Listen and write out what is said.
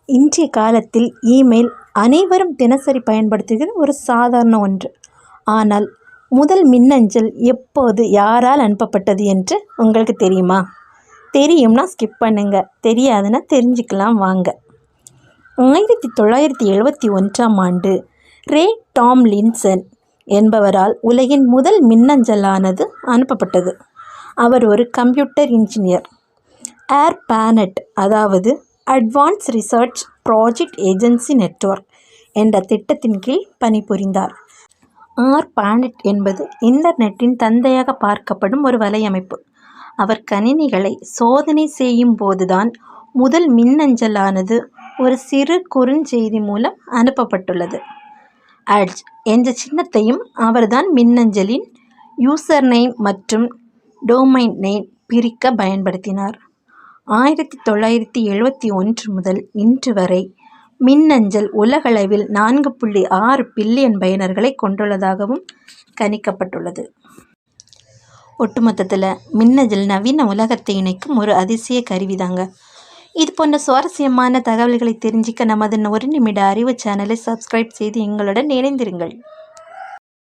இன்றைய காலத்தில் இமெயில் அனைவரும் தினசரி பயன்படுத்துகிற ஒரு சாதாரண ஒன்று. ஆனால் முதல் மின்னஞ்சல் எப்போது யாரால் அனுப்பப்பட்டது என்று உங்களுக்கு தெரியுமா? தெரியும்னா ஸ்கிப் பண்ணுங்க, தெரியாதுன்னா தெரிஞ்சுக்கலாம் வாங்க. 1971 ரே டாம்லின்சன் என்பவரால் உலகின் முதல் மின்னஞ்சலானது அனுப்பப்பட்டது. அவர் ஒரு கம்ப்யூட்டர் இன்ஜினியர். ஏர்பானெட், அதாவது advance research project agency network என்ற திட்டத்தின் கீழ் பணிபுரிந்தார். ஏர்பானெட் என்பது இன்டர்நெட்டின் தந்தையாக பார்க்கப்படும் ஒரு வலையமைப்பு. அவர் கணினிகளை சோதனை செய்யும் போதுதான் முதல் மின்னஞ்சலானது ஒரு சிறு குறுஞ்செய்தி மூலம் அனுப்பப்பட்டுள்ளது. அட்ஜ் என்ற சின்னத்தையும் அவர்தான் மின்னஞ்சலின் யூசர் நேம் மற்றும் டொமைன் நேம் பிரிக்க பயன்படுத்தினார். 1971 முதல் இன்று வரை மின்னஞ்சல் உலகளவில் 4.6 பில்லியன் பயனர்களை கொண்டுள்ளதாகவும் கணிக்கப்பட்டுள்ளது. ஒட்டுமொத்தத்தில் மின்னஞ்சல் நவீன உலகத்தை இணைக்கும் ஒரு அதிசய கருவிதாங்க. இது போன்ற சுவாரஸ்யமான தகவல்களை தெரிஞ்சிக்க நமது 1 நிமிட அறிவு சேனலை சப்ஸ்கிரைப் செய்து எங்களுடன் இணைந்திருங்கள்.